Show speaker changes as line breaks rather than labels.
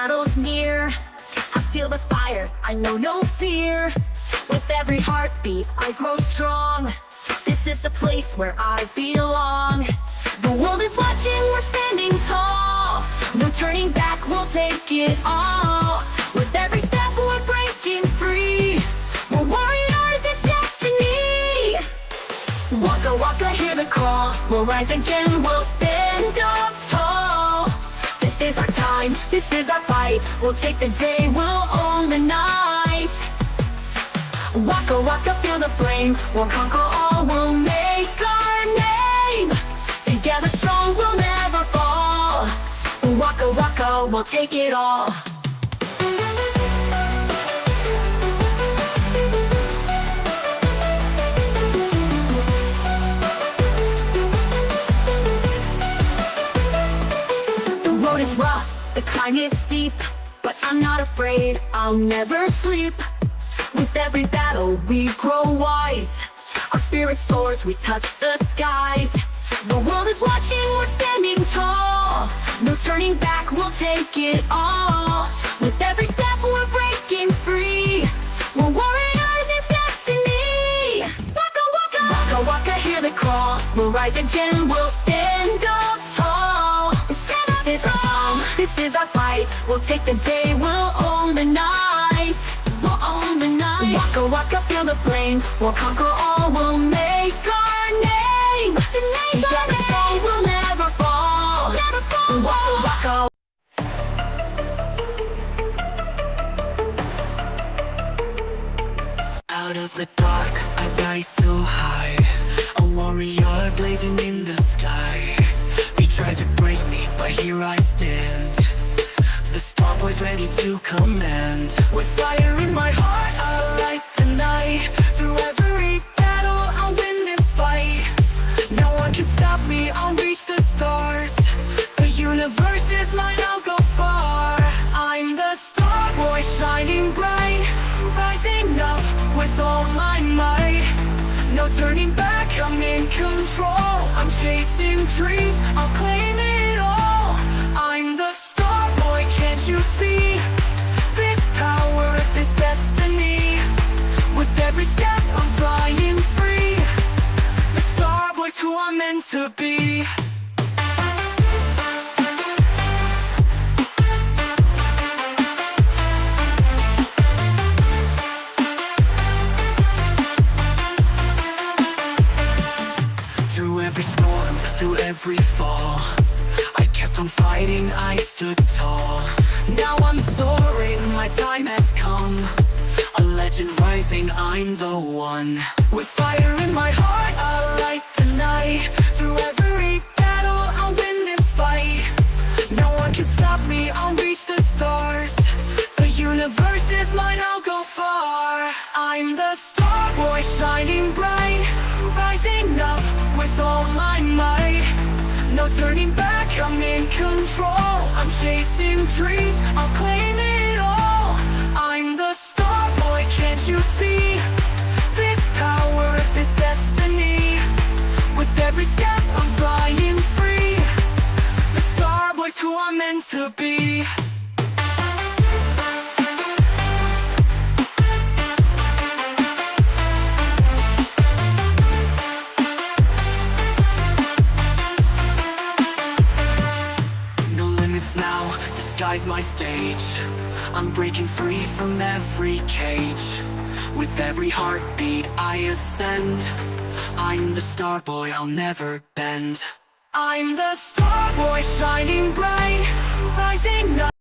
battle's near. I feel the fire, I know no fear. With every heartbeat, I grow strong. This is the place where I belong. The world is watching, we're standing tall. No turning back, we'll take it all. With every step, we're breaking free. We're warriors, it's destiny. Waka waka, hear the call. We'll rise again, we'll stand up tall. This is our time, this is our fight. We'll take the day, we'll own the night. Waka waka, feel the flame. We'll conquer all, we'll make our name. Together strong, we'll never fall. Waka waka, we'll take it all. The road is rough, the climb is steep, but I'm not afraid, I'll never sleep. With every battle we grow wise. Our spirit soars, we touch the skies. The world is watching, we're standing tall. No turning back, we'll take it all. With every step we're breaking free. We're warriors, it's destiny. Waka waka, waka waka, hear the call. We'll rise again, we'll stand up tall. This is our time, this is our fight. We'll take the day, we'll own the night. We'll own the night. Waka waka, feel the flame. We'll conquer all, we'll make our name. Together strong, we'll never fall. Never fall. Waka waka.
Out of the dark, I rise so high. A warrior blazing in the sky. They tried to break me, but here I stand. The star boy's ready to command. With fire in my heart, I'll light the night. Through every battle, I'll win this fight. No one can stop me, I'll reach the stars. The universe is mine, I'll go far. I'm the star boy shining bright, rising up with all my might. No turning back, I'm in control. I'm chasing dreams, I'll claim it all. I'm the star boy, can't you see? This power, this destiny. With every step, I'm flying free. The star boy's who I'm meant to be. Through every storm, through every fall, I kept on fighting, I stood tall. Now I'm soaring, my time has come. A legend rising, I'm the one. With fire in my heart, I'll light the night. Through every battle, I'll win this fight. No one can stop me, I'll reach the stars. The universe is mine, I'll go far. I'm the star boy shining bright, rising up with all my might. No turning back, I'm in control. I'm chasing dreams, I'll claim it all. I'm the star boy, can't you see? This power, this destiny. With every step, I'm flying free. The star boy's who I'm meant to be. Now, the sky's my stage. I'm breaking free from every cage. With every heartbeat I ascend. I'm the star boy, I'll never bend. I'm the star boy shining bright, rising up.